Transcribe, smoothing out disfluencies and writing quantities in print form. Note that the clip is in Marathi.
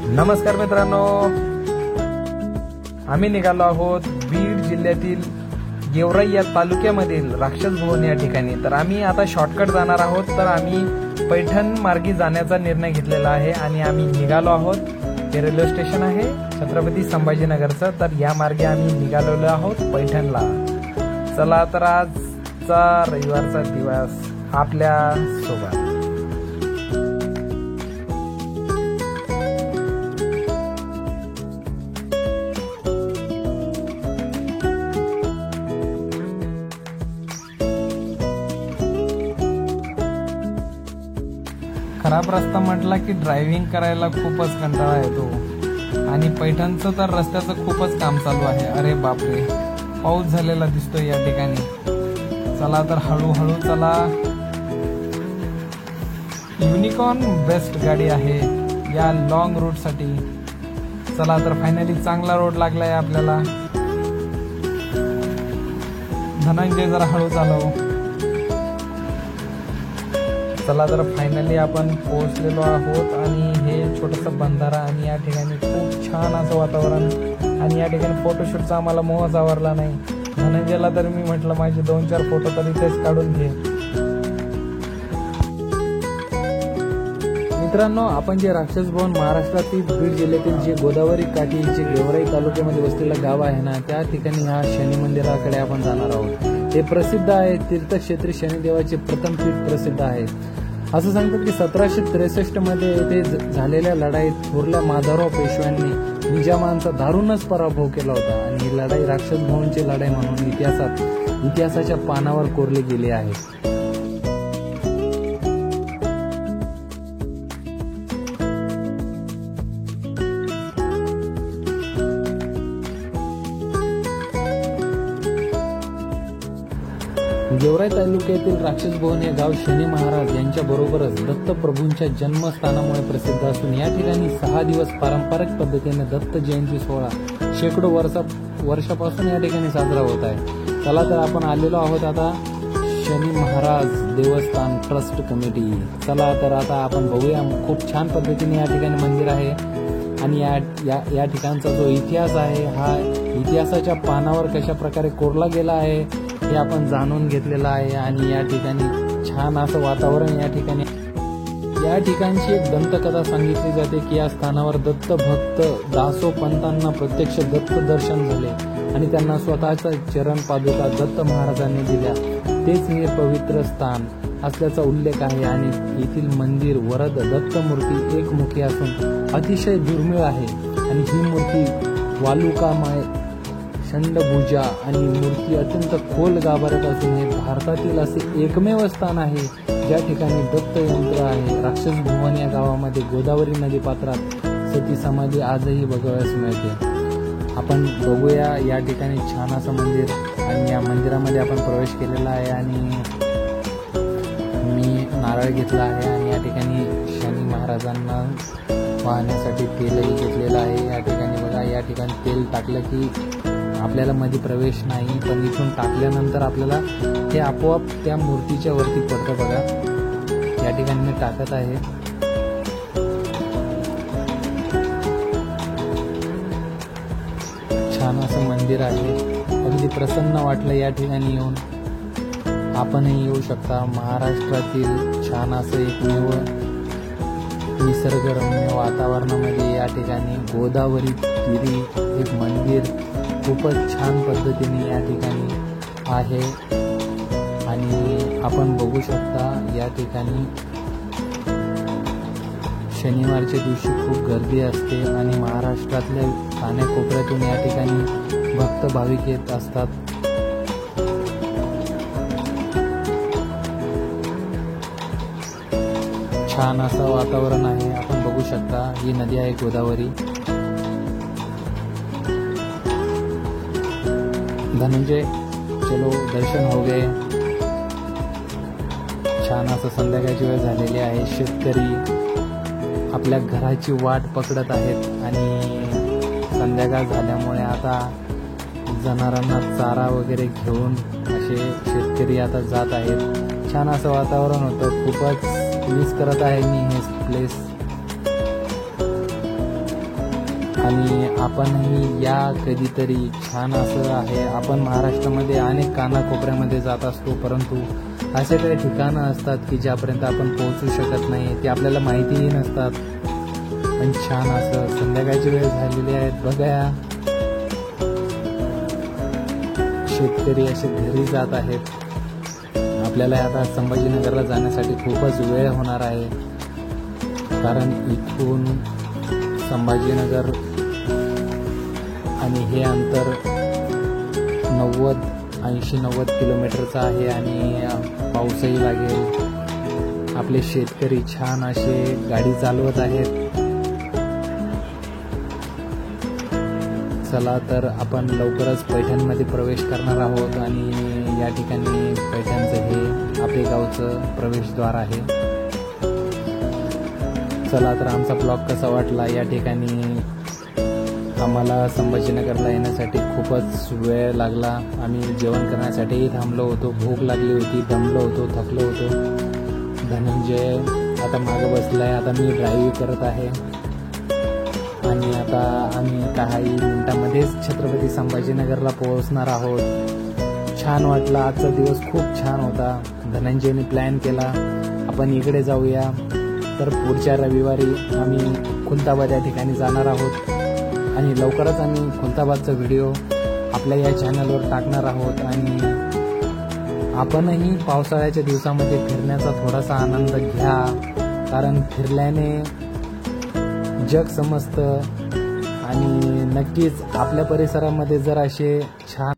नमस्कार मित्रांनो, आम्ही निघालो आहोत बीड जिल्ह्यातील गेवराई या तालुक्यामधील राक्षस भवन या ठिकाणी। तर आम्ही आता शॉर्टकट जाणार आहोत। तर आम्ही पैठण मार्गी जाण्याचा निर्णय घेतलेला आहे आणि आम्ही निघालो आहोत। हे रेल्वे स्टेशन आहे छत्रपती संभाजीनगरचं। तर या मार्गे आम्ही निघालेलो आहोत पैठणला। चला तर आजचा रविवारचा दिवस आपल्या सोबत। खराब रस्ता म्हटला की ड्रायव्हिंग करायला खूपच कंटाळा येतो आणि पैठणचं तर रस्त्याचं खूपच काम चालू आहे। अरे बापरे, पाऊस झालेला दिसतोय या ठिकाणी। चला तर हळूहळू चला। युनिकॉर्न बेस्ट गाडी आहे या लॉंग रूट साठी। चला तर फायनली चांगला रोड लागलाय आपल्याला। धनंजय जरा हळू चालव। चला तर फायनली आपण पोहोचलेलो आहोत आणि हे छोटंसं बंधारा आणि या ठिकाणी खूप छान असं वातावरण आणि या ठिकाणी फोटोशूटचा आम्हाला मोहच आवरला नाही। धनंजयला तर मी म्हटलं माझे 2-4 फोटो तर इथेच काढून घे। मित्रांनो, आपण जे राक्षस भवन महाराष्ट्रातील बीड जिल्ह्यातील जे गोदावरी काठी जे गेवराई तालुक्यामध्ये वसलेलं गाव आहे ना, त्या ठिकाणी ह्या शनी मंदिराकडे आपण जाणार आहोत। हे प्रसिद्ध आहे, तीर्थक्षेत्री शनिदेवाचे प्रथम पीठ प्रसिद्ध आहे। असं सांगतात की 1763 मध्ये येथे झालेल्या लढाईत थोरल्या माधवराव पेशव्यांनी निजामांचा दारूणच पराभव केला होता आणि ही लढाई राक्षस भवनची लढाई म्हणून इतिहासाच्या पानावर कोरली गेली आहे। गेवराई तालुक्यातील राक्षस भवन हे गाव शनी महाराज यांच्या बरोबरच दत्तप्रभूंच्या जन्मस्थानामुळे प्रसिद्ध असून या ठिकाणी 6 दिवस पारंपरिक पद्धतीने दत्त जयंती सोहळा शेकडो वर्षापासून या ठिकाणी साजरा होत आहे। चला तर आपण आलेलो आहोत आता शनी महाराज देवस्थान ट्रस्ट कमिटी। चला तर आता आपण बघूया। खूप छान पद्धतीने या ठिकाणी मंदिर आहे आणि या ठिकाणचा जो इतिहास आहे हा इतिहासाच्या पानावर कशा प्रकारे कोरला गेला आहे हे आपण जाणून घेतलेलं आहे। आणि या ठिकाणी छान असं वातावरण या ठिकाणची एक दंतकथा सांगितली जाते की या स्थानावर दत्त भक्त दासोपंतांना प्रत्यक्ष दत्त दर्शन झाले आणि त्यांना स्वतःचा चरण पादुका दत्त महाराजांनी दिल्या। तेच हे पवित्र स्थान असल्याचा उल्लेख आहे आणि येथील मंदिर वरद दत्त मूर्ती एकमुखी असून अतिशय दुर्मिळ आहे आणि ही मूर्ती वालुकामय षंडभुजा आणि मूर्ती अत्यंत खोल गाभाऱ्यात असून हे भारतातील असे एकमेव स्थान आहे ज्या ठिकाणी दत्त यंत्र आहे। राक्षस भवन या गावामध्ये गोदावरी नदी पात्रात सती समाधी आजही बघावयास मिळते। आपण बघूया या ठिकाणी छान असं मंदिर आणि या मंदिरामध्ये आपण प्रवेश केलेला आहे आणि मी नारळ घेतला आहे आणि या ठिकाणी शनी महाराजांना वाहण्यासाठी तेलही घेतलेलं आहे। या ठिकाणी बघा, या ठिकाणी तेल टाकलं की आपल्याला मध्ये प्रवेश नाही, पण इथून टाकल्यानंतर आपल्याला ते आपोआप त्या मूर्तीच्या वरती पडतं बघा। या ठिकाणी मी टाकत आहे। छान असं मंदिर आहे, अगदी प्रसन्न वाटलं या ठिकाणी येऊन। आपणही येऊ शकता। महाराष्ट्रातील छान असं एकमेव निसर्गरम्य वातावरणामध्ये या ठिकाणी गोदावरी तीरी एक मंदिर खूपच छान पद्धतीने या ठिकाणी आहे आणि आपण बघू शकता या ठिकाणी शनिवारच्या दिवशी खूप गर्दी असते आणि महाराष्ट्रातल्या कानाकोपऱ्यातून या ठिकाणी भक्त भाविक येत असतात। छान असं वातावरण आहे, आपण बघू शकता। ही नदी आहे गोदावरी। धनंजय चलो दर्शन हो गए। छान असं संध्याकाळची वेळ झालेली आहे। शेतकरी आपल्या घराची वाट पकडत आहेत आणि संध्याकाळ झाल्यामुळे आता जनावरांना चारा वगैरे घेऊन असे शेतकरी आता जात आहेत। छान असं वातावरण होतं, खूपच मिस करत आहे मी हे प्लेस। आणि आपणही या कधीतरी. छान असं आहे. आपण महाराष्ट्रामध्ये अनेक कानाकोपऱ्यामध्ये जात असतो, परंतु असे काही ठिकाणं असतात की ज्यापर्यंत आपण पोहोचू शकत नाही, ते आपल्याला माहितीही नसतात. पण छान असं संध्याकाळची वेळ झालेली आहे. बघा शेतकरी असे घरी जात आहेत. आपल्याला आता संभाजीनगरला जाण्यासाठी खूपच वेळ होणार आहे, कारण इथून संभाजीनगर आणि हे अंतर 80-90 किलोमीटरचं आहे आणि पाऊसही लागेल. आपले शेतकरी छान असे गाडी चालवत आहेत. चला तर आपण लवकरच पैठणमध्ये प्रवेश करणार आहोत आणि या ठिकाणी पैठणचं हे आपले गावचं प्रवेशद्वार आहे. चला तर आमचा ब्लॉग कसा वाटला. या ठिकाणी आम्हाला संभाजीनगरला येण्यासाठी खूपच वेळ लागला. आम्ही जेवण करण्यासाठीही थांबलो होतो. भूक लागली होती, दमलो होतो, थकलो होतो. धनंजय आता मागं बसलाय. आता मी ड्राईव्ह करत आहे आणि आता आम्ही काही मिनिटांमध्येच छत्रपती संभाजीनगरला पोहोचणार आहोत. छान वाटला. आजचा दिवस खूप छान होता. धनंजयने प्लॅन केला आपण इकडे जाऊया, तर पुढच्या रविवारी आम्ही खुलताबाद या ठिकाणी जाणार आहोत आणि लवकरच आम्ही खुलताबादचा व्हिडिओ आपल्या या चॅनलवर टाकणार आहोत. आणि आपणही पावसाळ्याच्या दिवसामध्ये फिरण्याचा थोडासा आनंद घ्या, कारण फिरल्याने जग समजतं आणि नक्कीच आपल्या परिसरामध्ये जर असे छान